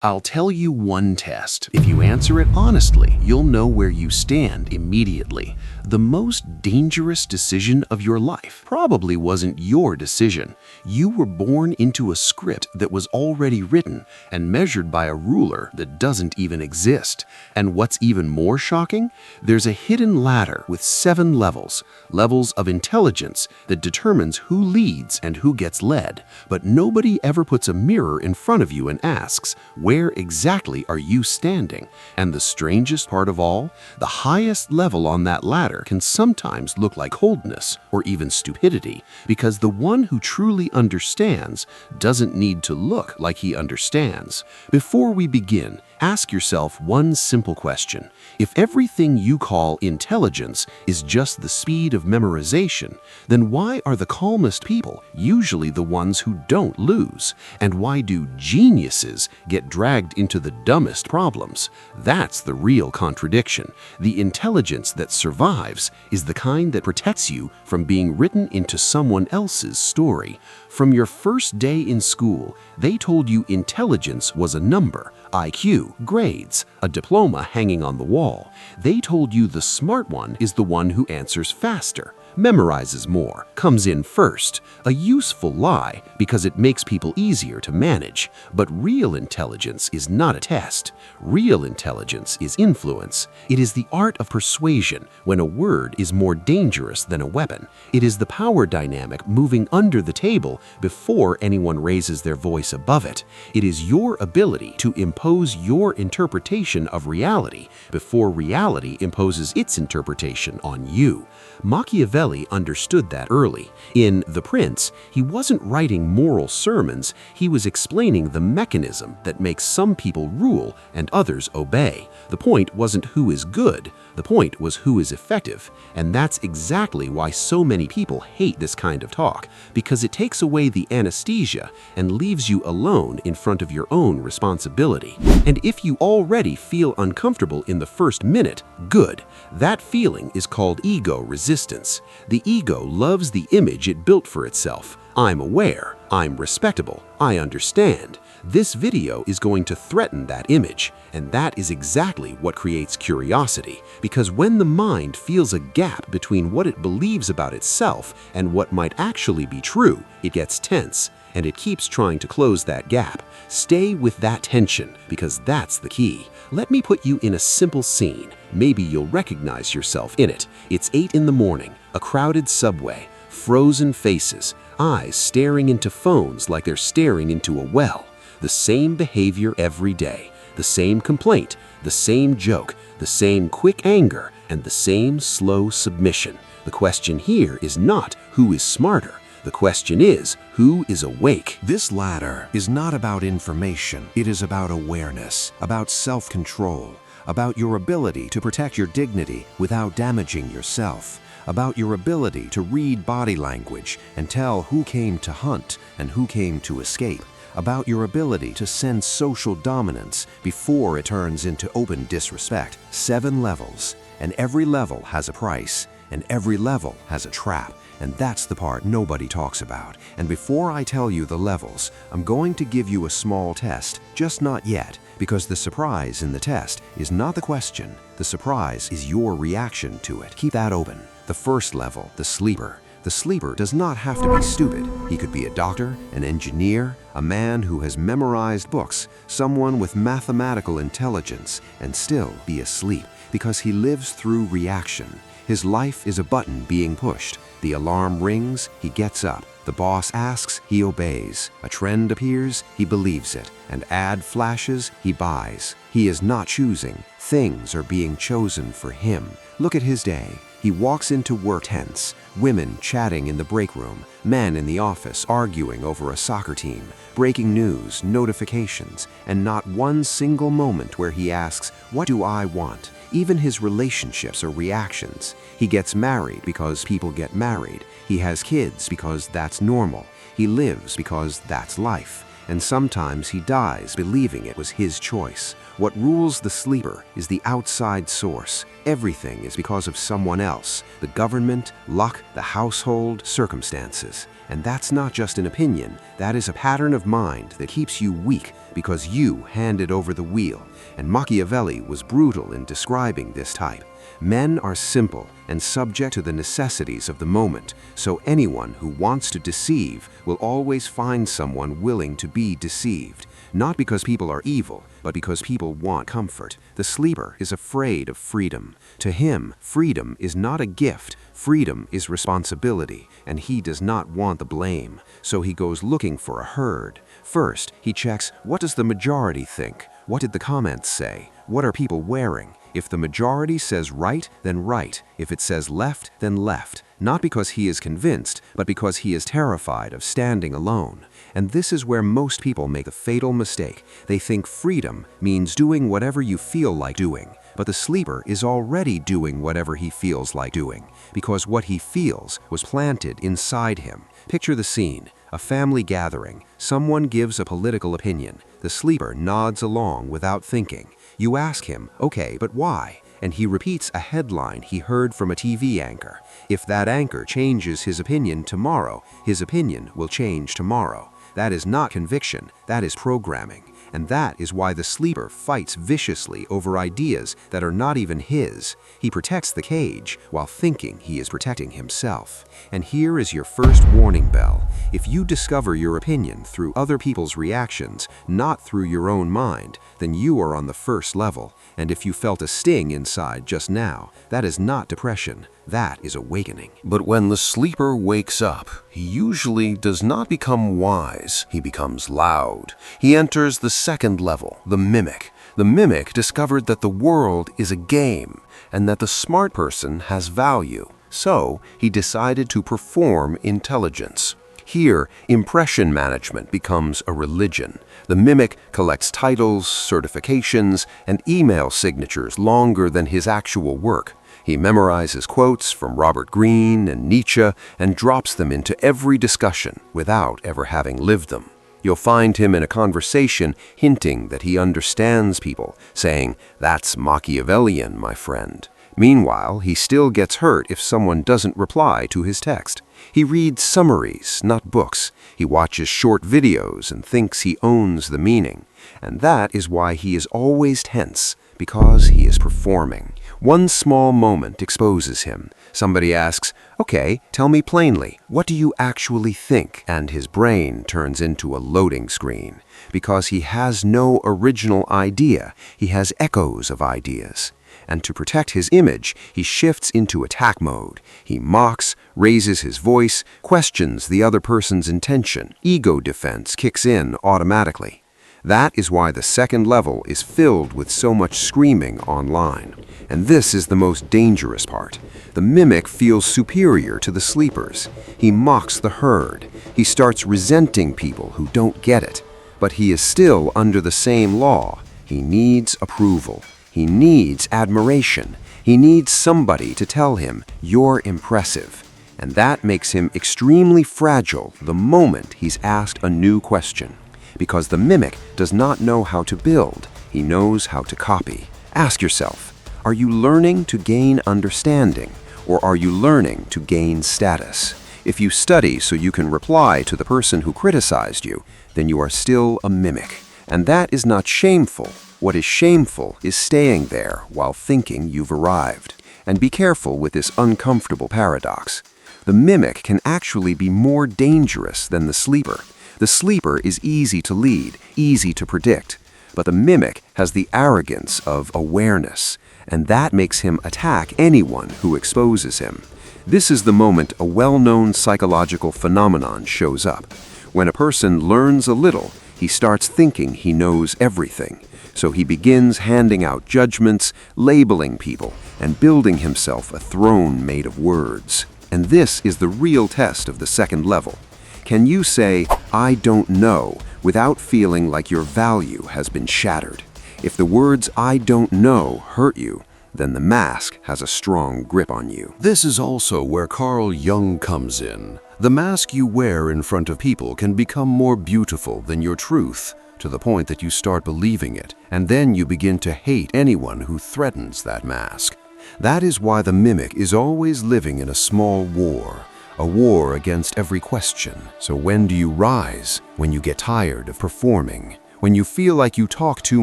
I'll tell you one test. If you answer it honestly, you'll know where you stand immediately. The most dangerous decision of your life probably wasn't your decision. You were born into a script that was already written and measured by a ruler that doesn't even exist. And what's even more shocking? There's a hidden ladder with 7 levels of intelligence that determines who leads and who gets led. But nobody ever puts a mirror in front of you and asks, where exactly are you standing? And the strangest part of all, the highest level on that ladder can sometimes look like coldness or even stupidity, because the one who truly understands doesn't need to look like he understands. Before we begin, ask yourself one simple question. If everything you call intelligence is just the speed of memorization, then why are the calmest people usually the ones who don't lose? And why do geniuses get dragged into the dumbest problems? That's the real contradiction. The intelligence that survives is the kind that protects you from being written into someone else's story. From your first day in school, they told you intelligence was a number, IQ, grades, a diploma hanging on the wall. They told you the smart one is the one who answers faster, memorizes more, comes in first. A useful lie because it makes people easier to manage. But real intelligence is not a test. Real intelligence is influence. It is the art of persuasion when a word is more dangerous than a weapon. It is the power dynamic moving under the table before anyone raises their voice above it. It is your ability to impose your interpretation of reality before reality imposes its interpretation on you. Machiavelli understood that early. In The Prince, he wasn't writing moral sermons, he was explaining the mechanism that makes some people rule and others obey. The point wasn't who is good, the point was who is effective. And that's exactly why so many people hate this kind of talk, because it takes away the anesthesia and leaves you alone in front of your own responsibility. And if you already feel uncomfortable in the first minute, good. That feeling is called ego resistance. The ego loves the image it built for itself. I'm aware, I'm respectable, I understand. This video is going to threaten that image, and that is exactly what creates curiosity. Because when the mind feels a gap between what it believes about itself and what might actually be true, it gets tense, and it keeps trying to close that gap. Stay with that tension, because that's the key. Let me put you in a simple scene. Maybe you'll recognize yourself in it. It's 8 in the morning, a crowded subway, frozen faces, eyes staring into phones like they're staring into a well. The same behavior every day, the same complaint, the same joke, the same quick anger, and the same slow submission. The question here is not who is smarter. The question is, who is awake? This ladder is not about information. It is about awareness, about self-control, about your ability to protect your dignity without damaging yourself, about your ability to read body language and tell who came to hunt and who came to escape, about your ability to sense social dominance before it turns into open disrespect. 7 levels, and every level has a price, and every level has a trap. And that's the part nobody talks about. And before I tell you the levels, I'm going to give you a small test, just not yet, because the surprise in the test is not the question. The surprise is your reaction to it. Keep that open. The first level, the sleeper. The sleeper does not have to be stupid. He could be a doctor, an engineer, a man who has memorized books, someone with mathematical intelligence, and still be asleep, because he lives through reaction. His life is a button being pushed. The alarm rings, he gets up. The boss asks, he obeys. A trend appears, he believes it. An ad flashes, he buys. He is not choosing. Things are being chosen for him. Look at his day. He walks into work tense, women chatting in the break room, men in the office arguing over a soccer team, breaking news, notifications, and not one single moment where he asks, what do I want? Even his relationships are reactions. He gets married because people get married. He has kids because that's normal. He lives because that's life. and sometimes he dies believing it was his choice. What rules the sleeper is the outside source. Everything is because of someone else: the government, luck, the household, circumstances. And that's not just an opinion, that is a pattern of mind that keeps you weak because you handed over the wheel. And Machiavelli was brutal in describing this type. Men are simple and subject to the necessities of the moment, so anyone who wants to deceive will always find someone willing to be deceived. Not because people are evil, but because people want comfort. The sleeper is afraid of freedom. To him, freedom is not a gift. Freedom is responsibility, and he does not want the blame. So he goes looking for a herd. First, he checks, what does the majority think? What did the comments say? What are people wearing? If the majority says right, then right. If it says left, then left. Not because he is convinced, but because he is terrified of standing alone. And this is where most people make the fatal mistake. They think freedom means doing whatever you feel like doing. But the sleeper is already doing whatever he feels like doing, because what he feels was planted inside him. Picture the scene: a family gathering. Someone gives a political opinion. The sleeper nods along without thinking. You ask him, okay, but why? And he repeats a headline he heard from a TV anchor. If that anchor changes his opinion tomorrow, his opinion will change tomorrow. That is not conviction, that is programming. And that is why the sleeper fights viciously over ideas that are not even his. He protects the cage while thinking he is protecting himself. And here is your first warning bell. If you discover your opinion through other people's reactions, not through your own mind, then you are on the first level. And if you felt a sting inside just now, that is not depression. That is awakening. But when the sleeper wakes up, he usually does not become wise. He becomes loud. He enters the second level, the mimic. The mimic discovered that the world is a game and that the smart person has value. So he decided to perform intelligence. Here, impression management becomes a religion. The mimic collects titles, certifications, and email signatures longer than his actual work. He memorizes quotes from Robert Greene and Nietzsche and drops them into every discussion without ever having lived them. You'll find him in a conversation hinting that he understands people, saying, "That's Machiavellian, my friend." Meanwhile, he still gets hurt if someone doesn't reply to his text. He reads summaries, not books. He watches short videos and thinks he owns the meaning. And that is why he is always tense, because he is performing. One small moment exposes him. Somebody asks, "Okay, tell me plainly, what do you actually think?" And his brain turns into a loading screen. Because he has no original idea, he has echoes of ideas. And to protect his image, he shifts into attack mode. He mocks, raises his voice, questions the other person's intention. Ego defense kicks in automatically. That is why the second level is filled with so much screaming online. And this is the most dangerous part. The mimic feels superior to the sleepers. He mocks the herd. He starts resenting people who don't get it. But he is still under the same law. He needs approval. He needs admiration. He needs somebody to tell him, "You're impressive." And that makes him extremely fragile the moment he's asked a new question. Because the mimic does not know how to build, he knows how to copy. Ask yourself, are you learning to gain understanding, or are you learning to gain status? If you study so you can reply to the person who criticized you, then you are still a mimic. And that is not shameful. What is shameful is staying there while thinking you've arrived. And be careful with this uncomfortable paradox. The mimic can actually be more dangerous than the sleeper. The sleeper is easy to lead, easy to predict, but the mimic has the arrogance of awareness, and that makes him attack anyone who exposes him. This is the moment a well-known psychological phenomenon shows up. When a person learns a little, he starts thinking he knows everything. So he begins handing out judgments, labeling people, and building himself a throne made of words. And this is the real test of the second level. Can you say, "I don't know," without feeling like your value has been shattered? If the words "I don't know" hurt you, then the mask has a strong grip on you. This is also where Carl Jung comes in. The mask you wear in front of people can become more beautiful than your truth, to the point that you start believing it, and then you begin to hate anyone who threatens that mask. That is why the mimic is always living in a small war, a war against every question. So when do you rise? When you get tired of performing, when you feel like you talk too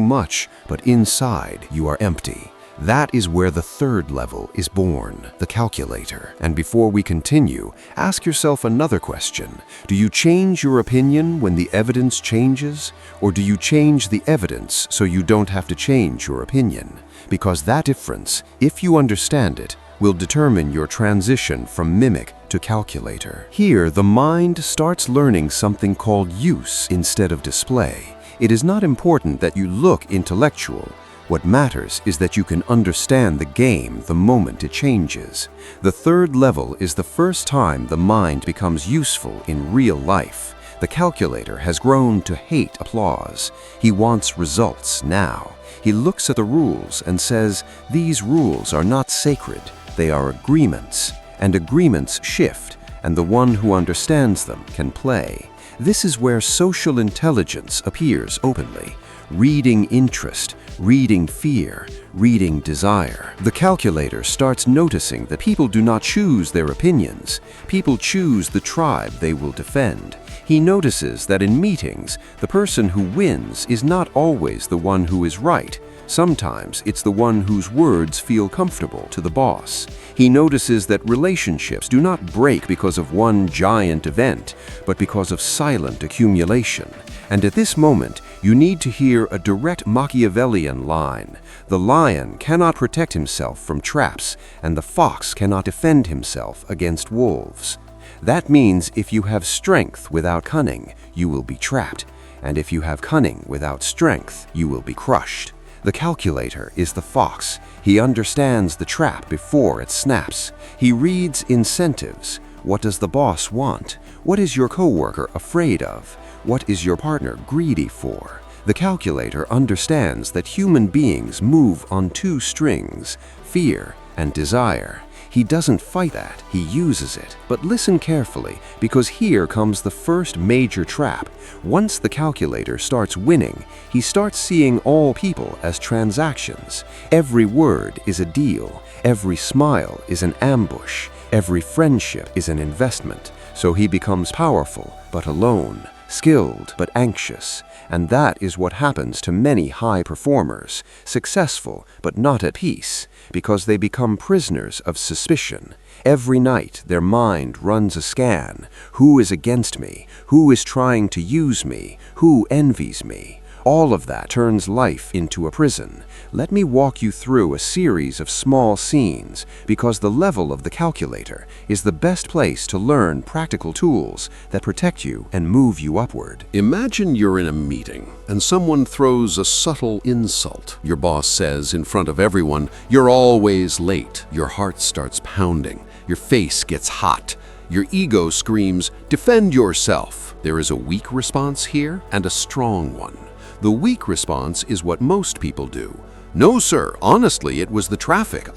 much, but inside you are empty. That is where the third level is born, the calculator. And before we continue, ask yourself another question. Do you change your opinion when the evidence changes? Or do you change the evidence so you don't have to change your opinion? Because that difference, if you understand it, will determine your transition from mimic to calculator. Here, the mind starts learning something called use instead of display. It is not important that you look intellectual. What matters is that you can understand the game the moment it changes. The third level is the first time the mind becomes useful in real life. The calculator has grown to hate applause. He wants results now. He looks at the rules and says, "These rules are not sacred. They are agreements, and agreements shift, and the one who understands them can play." This is where social intelligence appears openly. Reading interest, reading fear, reading desire. The calculator starts noticing that people do not choose their opinions. People choose the tribe they will defend. He notices that in meetings, the person who wins is not always the one who is right. Sometimes it's the one whose words feel comfortable to the boss. He notices that relationships do not break because of one giant event, but because of silent accumulation. And at this moment, you need to hear a direct Machiavellian line. The lion cannot protect himself from traps, and the fox cannot defend himself against wolves. That means if you have strength without cunning, you will be trapped. And if you have cunning without strength, you will be crushed. The calculator is the fox. He understands the trap before it snaps. He reads incentives. What does the boss want? What is your coworker afraid of? What is your partner greedy for? The calculator understands that human beings move on two strings, fear and desire. He doesn't fight that, he uses it. But listen carefully, because here comes the first major trap. Once the calculator starts winning, he starts seeing all people as transactions. Every word is a deal. Every smile is an ambush. Every friendship is an investment. So he becomes powerful, but alone. Skilled but anxious, and that is what happens to many high performers, successful but not at peace, because they become prisoners of suspicion. Every night their mind runs a scan. Who is against me? Who is trying to use me? Who envies me? All of that turns life into a prison. Let me walk you through a series of small scenes, because the level of the calculator is the best place to learn practical tools that protect you and move you upward. Imagine you're in a meeting and someone throws a subtle insult. Your boss says in front of everyone, "You're always late." Your heart starts pounding. Your face gets hot. Your ego screams, "Defend yourself." There is a weak response here and a strong one. The weak response is what most people do. "No, sir, honestly, it was the traffic.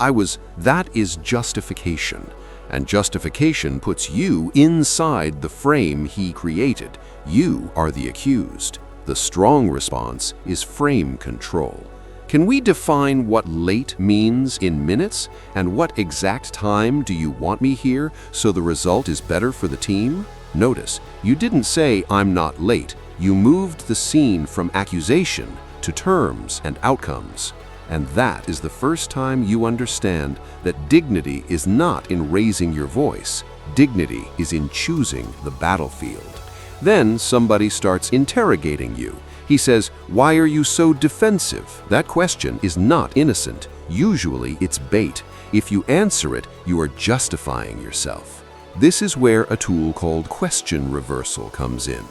That is justification. And justification puts you inside the frame he created. You are the accused. The strong response is frame control. Can we define what late means in minutes? And what exact time do you want me here so the result is better for the team? Notice, you didn't say, "I'm not late." You moved the scene from accusation to terms and outcomes. And that is the first time you understand that dignity is not in raising your voice. Dignity is in choosing the battlefield. Then somebody starts interrogating you. He says, "Why are you so defensive?" That question is not innocent. Usually it's bait. If you answer it, you are justifying yourself. This is where a tool called question reversal comes in.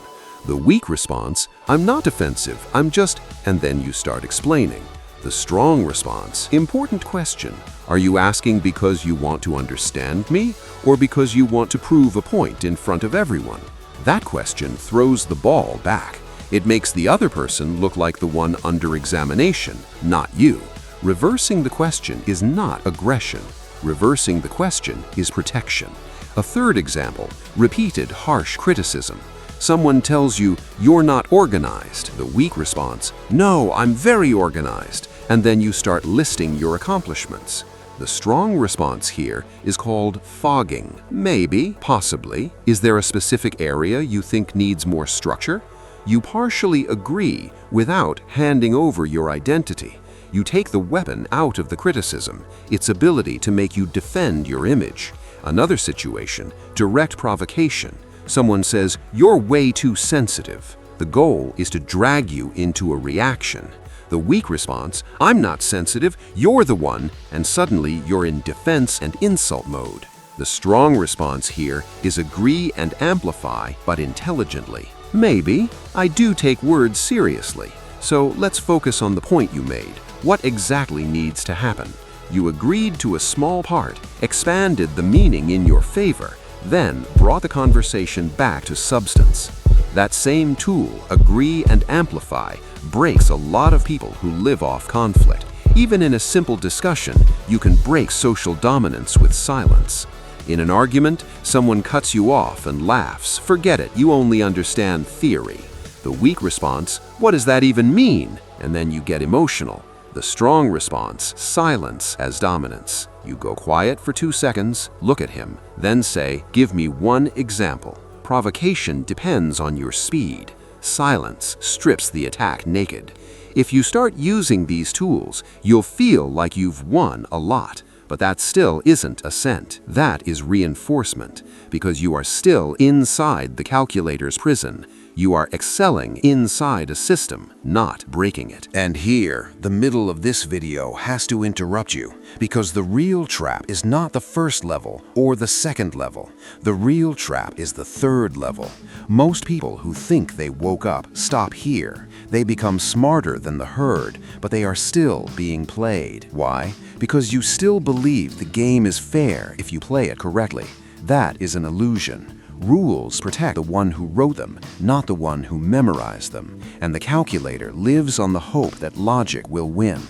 The weak response, "I'm not defensive, I'm just," and then you start explaining. The strong response, important question, "Are you asking because you want to understand me, or because you want to prove a point in front of everyone?" That question throws the ball back. It makes the other person look like the one under examination, not you. Reversing the question is not aggression. Reversing the question is protection. A third example, repeated harsh criticism. Someone tells you, "You're not organized." The weak response, "No, I'm very organized." And then you start listing your accomplishments. The strong response here is called fogging. Maybe, possibly. Is there a specific area you think needs more structure? You partially agree without handing over your identity. You take the weapon out of the criticism, its ability to make you defend your image. Another situation, direct provocation. Someone says, "You're way too sensitive." The goal is to drag you into a reaction. The weak response, "I'm not sensitive, you're the one," and suddenly you're in defense and insult mode. The strong response here is agree and amplify, but intelligently. Maybe, I do take words seriously. So let's focus on the point you made. What exactly needs to happen? You agreed to a small part, expanded the meaning in your favor, then brought the conversation back to substance. That same tool, agree and amplify, breaks a lot of people who live off conflict. Even in a simple discussion, you can break social dominance with silence. In an argument, someone cuts you off and laughs. Forget it, you only understand theory. The weak response, "What does that even mean?" And then you get emotional. The strong response, silence as dominance. You go quiet for 2 seconds, look at him, then say, "Give me one example." Provocation depends on your speed. Silence strips the attack naked. If you start using these tools, you'll feel like you've won a lot. But that still isn't assent. That is reinforcement, because you are still inside the calculator's prison. You are excelling inside a system, not breaking it. And here, the middle of this video has to interrupt you, because the real trap is not the first level or the second level. The real trap is the third level. Most people who think they woke up stop here. They become smarter than the herd, but they are still being played. Why? Because you still believe the game is fair if you play it correctly. That is an illusion. Rules protect the one who wrote them, not the one who memorized them. And the calculator lives on the hope that logic will win.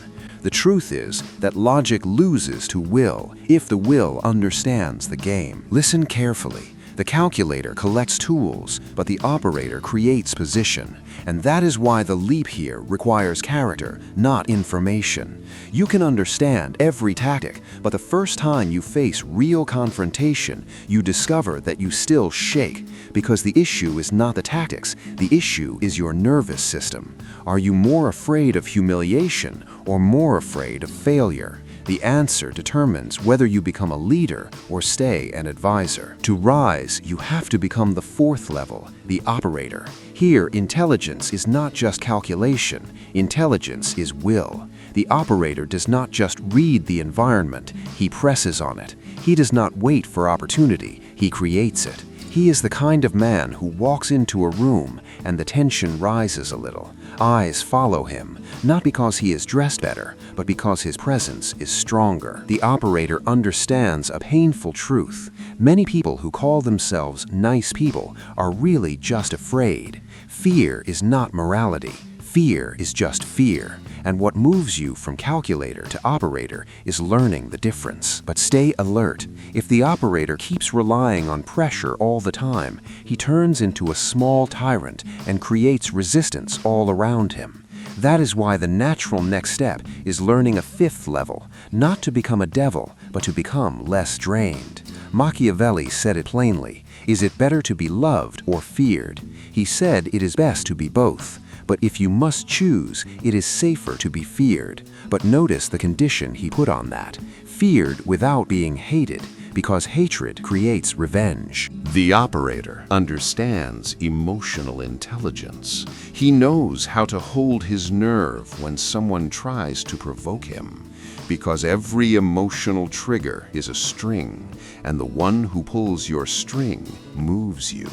The truth is that logic loses to will if the will understands the game. Listen carefully. The calculator collects tools, but the operator creates position. And that is why the leap here requires character, not information. You can understand every tactic, but the first time you face real confrontation, you discover that you still shake, because the issue is not the tactics, the issue is your nervous system. Are you more afraid of humiliation or more afraid of failure? The answer determines whether you become a leader or stay an advisor. To rise, you have to become the fourth level, the operator. Here, intelligence is not just calculation. Intelligence is will. The operator does not just read the environment, he presses on it. He does not wait for opportunity, he creates it. He is the kind of man who walks into a room and the tension rises a little. Eyes follow him, not because he is dressed better, but because his presence is stronger. The operator understands a painful truth. Many people who call themselves nice people are really just afraid. Fear is not morality. Fear is just fear. And what moves you from calculator to operator is learning the difference. But stay alert. If the operator keeps relying on pressure all the time, he turns into a small tyrant and creates resistance all around him. That is why the natural next step is learning a fifth level, not to become a devil, but to become less drained. Machiavelli said it plainly. Is it better to be loved or feared? He said it is best to be both. But if you must choose, it is safer to be feared. But notice the condition he put on that. Feared without being hated, because hatred creates revenge. The operator understands emotional intelligence. He knows how to hold his nerve when someone tries to provoke him. Because every emotional trigger is a string, and the one who pulls your string moves you.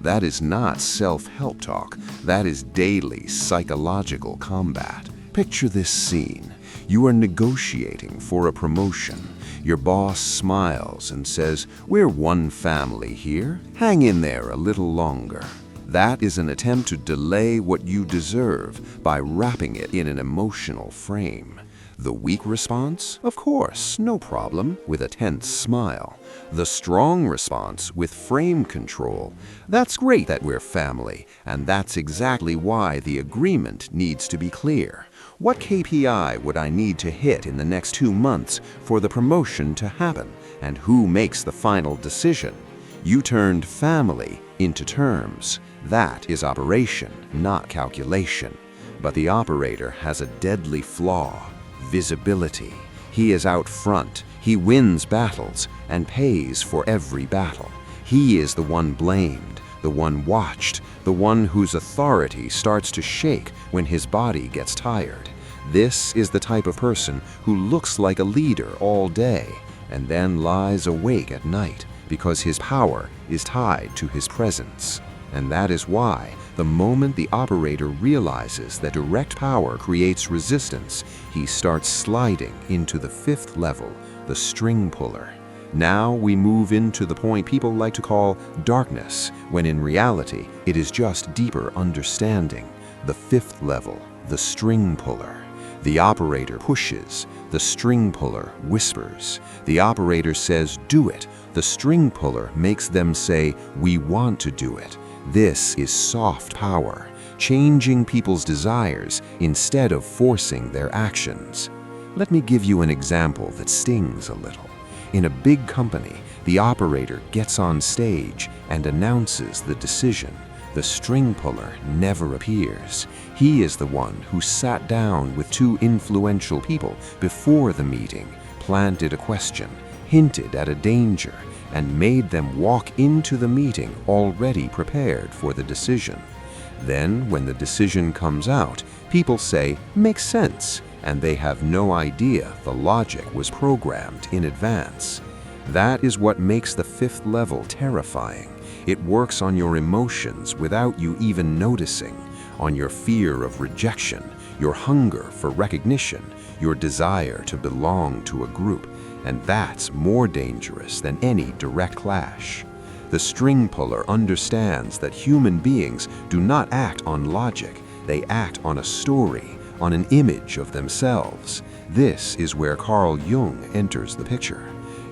That is not self-help talk. That is daily psychological combat. Picture this scene. You are negotiating for a promotion. Your boss smiles and says, "We're one family here. Hang in there a little longer." That is an attempt to delay what you deserve by wrapping it in an emotional frame. The weak response? Of course, no problem, with a tense smile. The strong response with frame control. That's great that we're family, and that's exactly why the agreement needs to be clear. What KPI would I need to hit in the next 2 months for the promotion to happen, and who makes the final decision? You turned family into terms. That is operation, not calculation. But the operator has a deadly flaw: visibility. He is out front. He wins battles and pays for every battle. He is the one blamed, the one watched, the one whose authority starts to shake when his body gets tired. This is the type of person who looks like a leader all day and then lies awake at night because his power is tied to his presence. And that is why, the moment the operator realizes that direct power creates resistance, he starts sliding into the 5th level, the string puller. Now we move into the point people like to call darkness, when in reality it is just deeper understanding. The 5th level, the string puller. The operator pushes, the string puller whispers. The operator says, "Do it." The string puller makes them say, "We want to do it." This is soft power, changing people's desires instead of forcing their actions. Let me give you an example that stings a little. In a big company, the operator gets on stage and announces the decision. The string puller never appears. He is the one who sat down with 2 influential people before the meeting, planted a question, hinted at a danger, and made them walk into the meeting already prepared for the decision. Then, when the decision comes out, people say, "Makes sense," and they have no idea the logic was programmed in advance. That is what makes the 5th level terrifying. It works on your emotions without you even noticing, on your fear of rejection, your hunger for recognition, your desire to belong to a group. And that's more dangerous than any direct clash. The string puller understands that human beings do not act on logic, they act on a story, on an image of themselves. This is where Carl Jung enters the picture.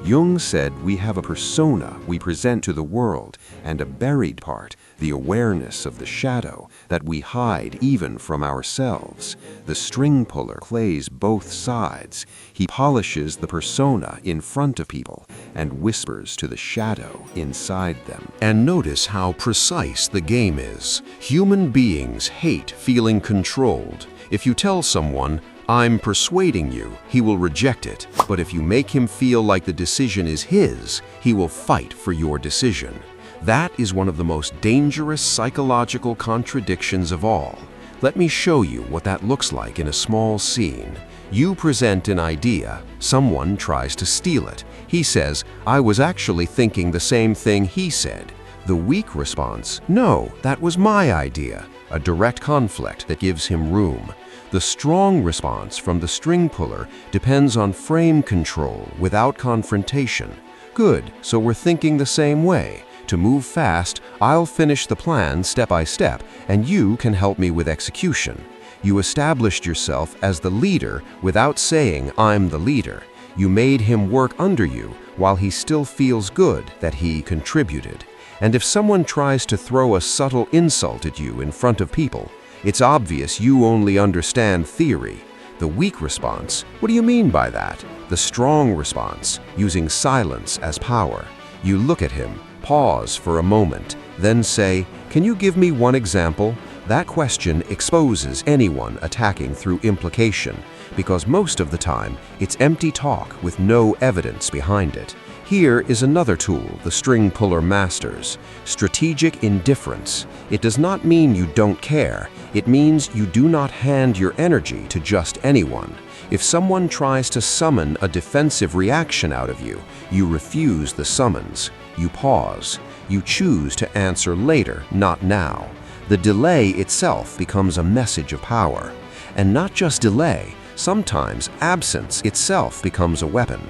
Jung said we have a persona we present to the world, and a buried part, the awareness of the shadow, that we hide even from ourselves. The string puller plays both sides. He polishes the persona in front of people and whispers to the shadow inside them. And notice how precise the game is. Human beings hate feeling controlled. If you tell someone, "I'm persuading you," he will reject it. But if you make him feel like the decision is his, he will fight for your decision. That is one of the most dangerous psychological contradictions of all. Let me show you what that looks like in a small scene. You present an idea, someone tries to steal it. He says, "I was actually thinking the same thing he said." The weak response, "No, that was my idea," a direct conflict that gives him room. The strong response from the string puller depends on frame control without confrontation. Good, so we're thinking the same way. To move fast, I'll finish the plan step by step, and you can help me with execution. You established yourself as the leader without saying, "I'm the leader." You made him work under you while he still feels good that he contributed. And if someone tries to throw a subtle insult at you in front of people, it's obvious you only understand theory. The weak response, "What do you mean by that?" The strong response, using silence as power. You look at him, pause for a moment, then say, "Can you give me one example?" That question exposes anyone attacking through implication, because most of the time, it's empty talk with no evidence behind it. Here is another tool the string puller masters: strategic indifference. It does not mean you don't care. It means you do not hand your energy to just anyone. If someone tries to summon a defensive reaction out of you, you refuse the summons. You pause. You choose to answer later, not now. The delay itself becomes a message of power. And not just delay, sometimes absence itself becomes a weapon.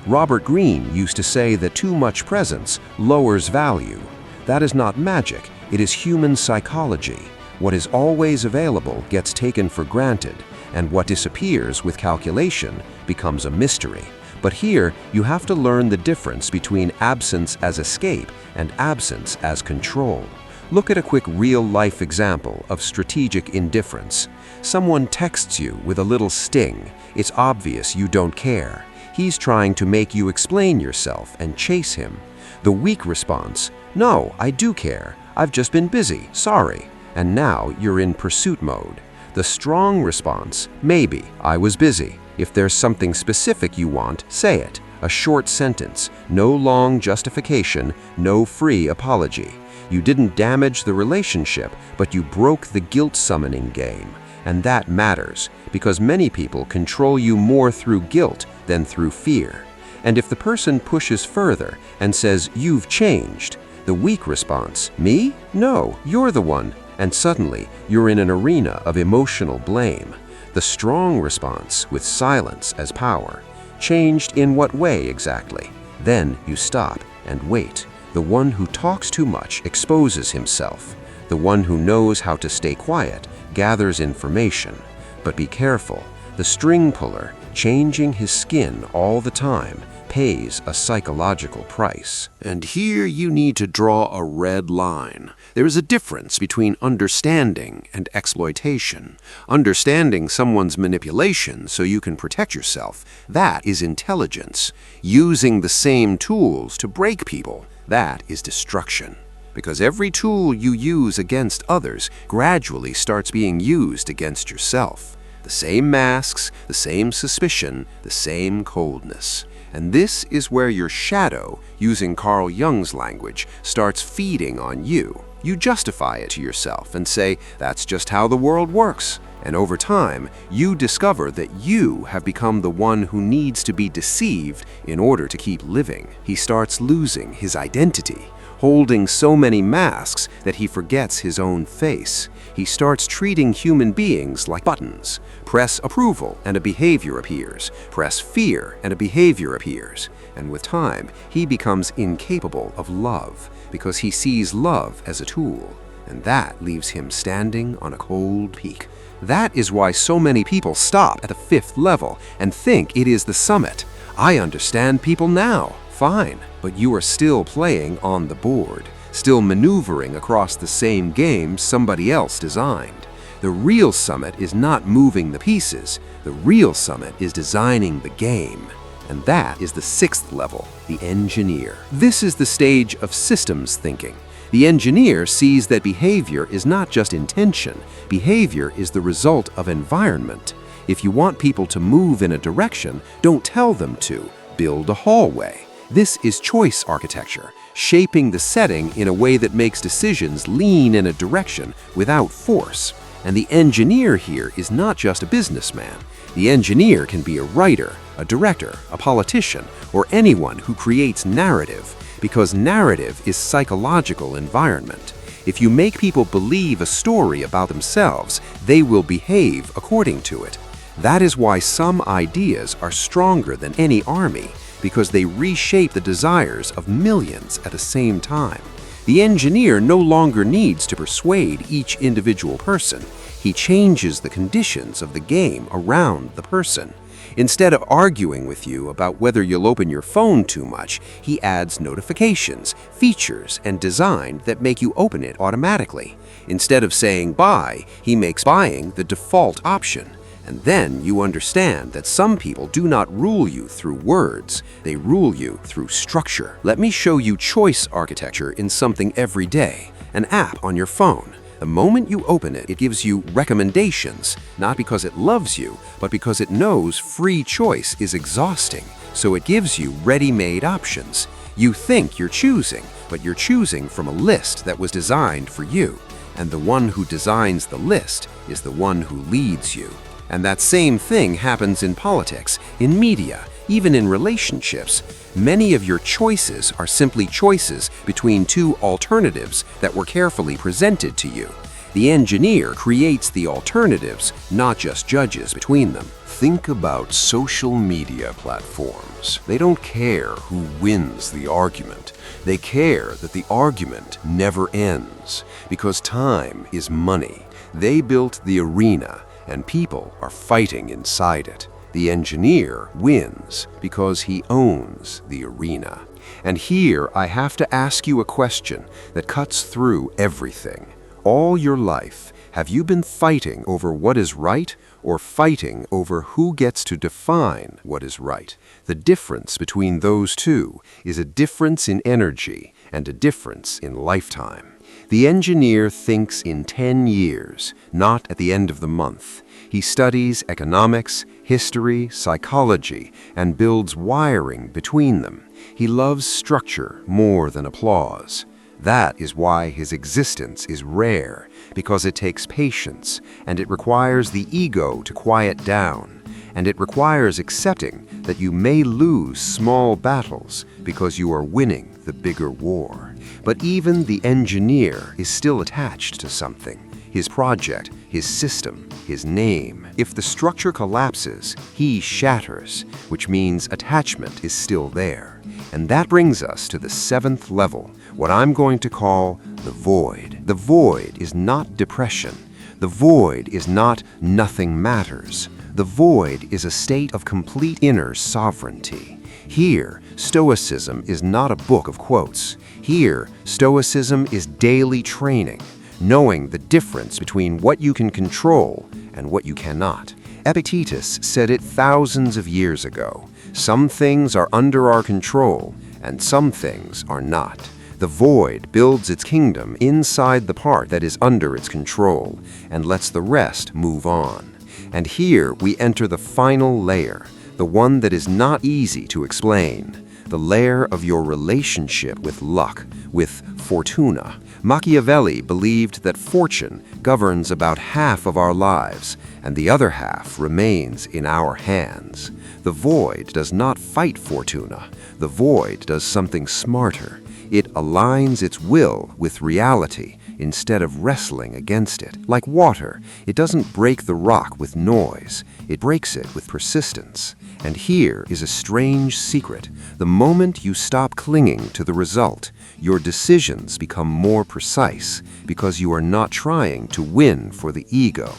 Robert Greene used to say that too much presence lowers value. That is not magic, it is human psychology. What is always available gets taken for granted, and what disappears with calculation becomes a mystery. But here, you have to learn the difference between absence as escape and absence as control. Look at a quick real-life example of strategic indifference. Someone texts you with a little sting. It's obvious you don't care. He's trying to make you explain yourself and chase him. The weak response, "No, I do care. I've just been busy. Sorry." And now you're in pursuit mode. The strong response, "Maybe, I was busy." If there's something specific you want, say it. A short sentence, no long justification, no free apology. You didn't damage the relationship, but you broke the guilt-summoning game. And that matters, because many people control you more through guilt than through fear. And if the person pushes further and says, "You've changed," the weak response, "Me? No, you're the one." And suddenly, you're in an arena of emotional blame. The strong response, with silence as power. Changed in what way exactly? Then you stop and wait. The one who talks too much exposes himself. The one who knows how to stay quiet gathers information. But be careful. The string puller, changing his skin all the time, pays a psychological price. And here you need to draw a red line. There is a difference between understanding and exploitation. Understanding someone's manipulation so you can protect yourself, that is intelligence. Using the same tools to break people, that is destruction. Because every tool you use against others gradually starts being used against yourself. The same masks, the same suspicion, the same coldness. And this is where your shadow, using Carl Jung's language, starts feeding on you. You justify it to yourself and say, "That's just how the world works." And over time, you discover that you have become the one who needs to be deceived in order to keep living. He starts losing his identity, holding so many masks that he forgets his own face. He starts treating human beings like buttons. Press approval and a behavior appears. Press fear and a behavior appears. And with time, he becomes incapable of love because he sees love as a tool. And that leaves him standing on a cold peak. That is why so many people stop at the 5th level and think it is the summit. I understand people now. Fine, but you are still playing on the board, still maneuvering across the same game somebody else designed. The real summit is not moving the pieces. The real summit is designing the game. And that is the 6th level, the engineer. This is the stage of systems thinking. The engineer sees that behavior is not just intention. Behavior is the result of environment. If you want people to move in a direction, don't tell them to. Build a hallway. This is choice architecture, shaping the setting in a way that makes decisions lean in a direction without force. And the engineer here is not just a businessman. The engineer can be a writer, a director, a politician, or anyone who creates narrative, because narrative is psychological environment. If you make people believe a story about themselves, they will behave according to it. That is why some ideas are stronger than any army, because they reshape the desires of millions at the same time. The engineer no longer needs to persuade each individual person. He changes the conditions of the game around the person. Instead of arguing with you about whether you'll open your phone too much, he adds notifications, features, and design that make you open it automatically. Instead of saying buy, he makes buying the default option. And then you understand that some people do not rule you through words, they rule you through structure. Let me show you choice architecture in something every day, an app on your phone. The moment you open it, it gives you recommendations, not because it loves you, but because it knows free choice is exhausting, so it gives you ready-made options. You think you're choosing, but you're choosing from a list that was designed for you. And the one who designs the list is the one who leads you. And that same thing happens in politics, in media, even in relationships. Many of your choices are simply choices between two alternatives that were carefully presented to you. The engineer creates the alternatives, not just judges between them. Think about social media platforms. They don't care who wins the argument. They care that the argument never ends, because time is money. They built the arena, and people are fighting inside it. The engineer wins because he owns the arena. And here I have to ask you a question that cuts through everything. All your life, have you been fighting over what is right or fighting over who gets to define what is right? The difference between those two is a difference in energy and a difference in lifetime. The engineer thinks in 10 years, not at the end of the month. He studies economics, history, psychology, and builds wiring between them. He loves structure more than applause. That is why his existence is rare, because it takes patience, and it requires the ego to quiet down, and it requires accepting that you may lose small battles because you are winning the bigger war. But even the engineer is still attached to something. His project, his system, his name. If the structure collapses, he shatters, which means attachment is still there. And that brings us to the 7th level, what I'm going to call the void. The void is not depression. The void is not nothing matters. The void is a state of complete inner sovereignty. Here, Stoicism is not a book of quotes. Here, Stoicism is daily training, knowing the difference between what you can control and what you cannot. Epictetus said it thousands of years ago. Some things are under our control, and some things are not. The void builds its kingdom inside the part that is under its control, and lets the rest move on. And here we enter the final layer, the one that is not easy to explain, the layer of your relationship with luck, with fortuna. Machiavelli believed that fortune governs about half of our lives, and the other half remains in our hands. The void does not fight fortuna. The void does something smarter. It aligns its will with reality instead of wrestling against it. Like water, it doesn't break the rock with noise. It breaks it with persistence. And here is a strange secret. The moment you stop clinging to the result, your decisions become more precise because you are not trying to win for the ego.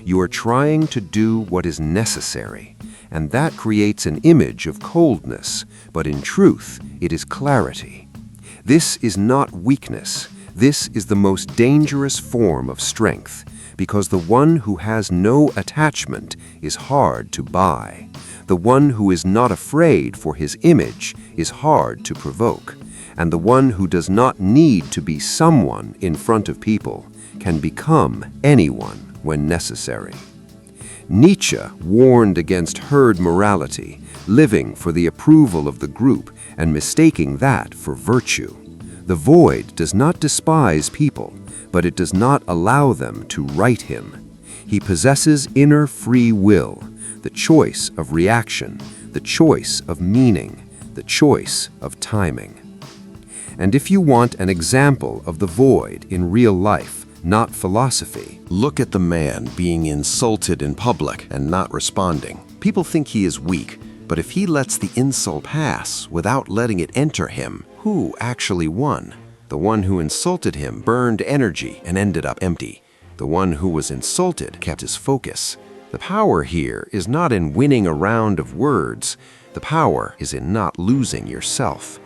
You are trying to do what is necessary. And that creates an image of coldness, but in truth, it is clarity. This is not weakness. This is the most dangerous form of strength, because the one who has no attachment is hard to buy. The one who is not afraid for his image is hard to provoke. And the one who does not need to be someone in front of people can become anyone when necessary. Nietzsche warned against herd morality, living for the approval of the group and mistaking that for virtue. The void does not despise people, but it does not allow them to right him. He possesses inner free will, the choice of reaction, the choice of meaning, the choice of timing. And if you want an example of the void in real life, not philosophy, Look at the man being insulted in public and not responding. People think he is weak, but if he lets the insult pass without letting it enter him, who actually won? The one who insulted him burned energy and ended up empty. The one who was insulted kept his focus. The power here is not in winning a round of words. The power is in not losing yourself.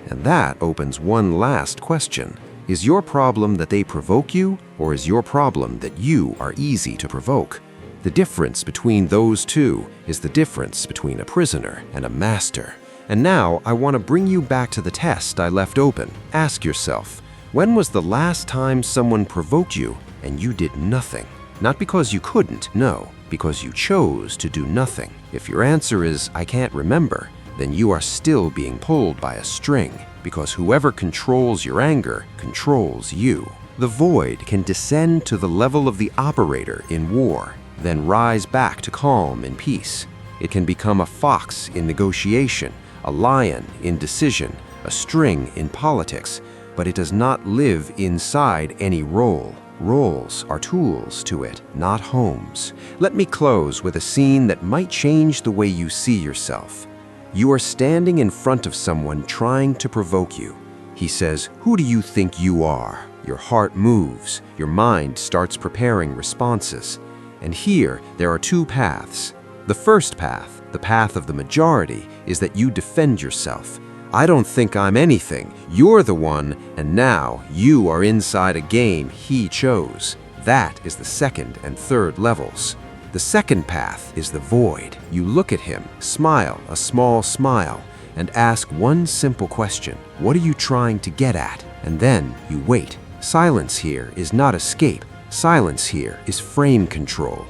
And that opens one last question. Is your problem that they provoke you, or is your problem that you are easy to provoke? The difference between those two is the difference between a prisoner and a master. And now I want to bring you back to the test I left open. Ask yourself, when was the last time someone provoked you and you did nothing? Not because you couldn't, no, because you chose to do nothing. If your answer is, I can't remember, then you are still being pulled by a string, because whoever controls your anger controls you. The void can descend to the level of the operator in war, then rise back to calm and peace. It can become a fox in negotiation, a lion in decision, a string in politics, but it does not live inside any role. Roles are tools to it, not homes. Let me close with a scene that might change the way you see yourself. You are standing in front of someone trying to provoke you. He says, "Who do you think you are?" Your heart moves. Your mind starts preparing responses. And here, there are two paths. The first path, the path of the majority, is that you defend yourself. I don't think I'm anything. You're the one, and now you are inside a game he chose. That is the second and third levels. The second path is the void. You look at him, smile a small smile, and ask one simple question. What are you trying to get at? And then you wait. Silence here is not escape. Silence here is frame control.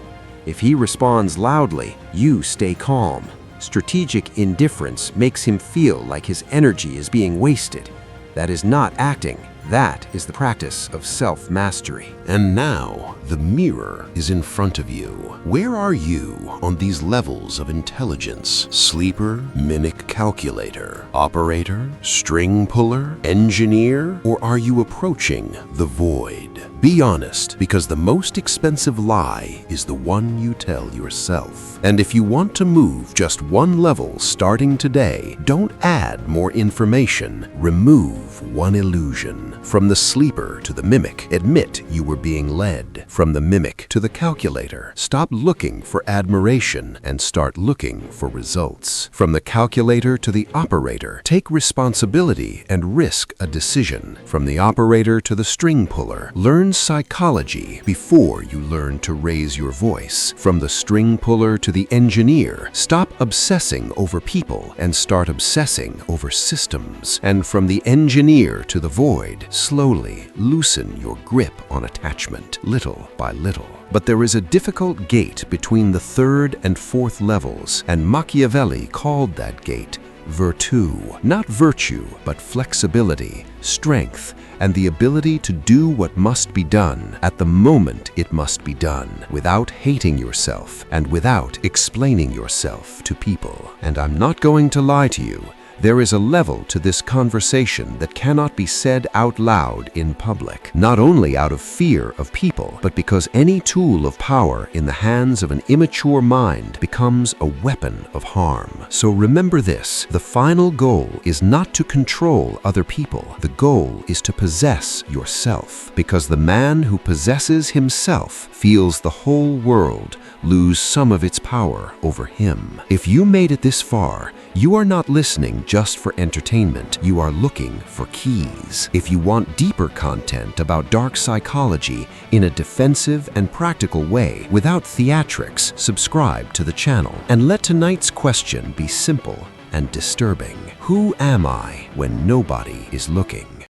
If he responds loudly, you stay calm. Strategic indifference makes him feel like his energy is being wasted. That is not acting. That is the practice of self-mastery. And now, the mirror is in front of you. Where are you on these levels of intelligence? Sleeper, mimic, calculator, operator, string puller, engineer, or are you approaching the void? Be honest, because the most expensive lie is the one you tell yourself. And if you want to move just one level starting today, don't add more information, remove one illusion. From the sleeper to the mimic, admit you were being led. From the mimic to the calculator, stop looking for admiration and start looking for results. From the calculator to the operator, take responsibility and risk a decision. From the operator to the string puller, learn psychology before you learn to raise your voice. From the string puller to the engineer, stop obsessing over people and start obsessing over systems. And from the engineer to the void, slowly loosen your grip on attachment, little by little. But there is a difficult gate between the third and fourth levels, and Machiavelli called that gate virtù. Not virtue, but flexibility, strength, and the ability to do what must be done at the moment it must be done, without hating yourself and without explaining yourself to people. And I'm not going to lie to you. There is a level to this conversation that cannot be said out loud in public, not only out of fear of people, but because any tool of power in the hands of an immature mind becomes a weapon of harm. So remember this, the final goal is not to control other people. The goal is to possess yourself, because the man who possesses himself feels the whole world lose some of its power over him. If you made it this far, you are not listening just for entertainment. You are looking for keys. If you want deeper content about dark psychology in a defensive and practical way without theatrics, subscribe to the channel. And let tonight's question be simple and disturbing. Who am I when nobody is looking?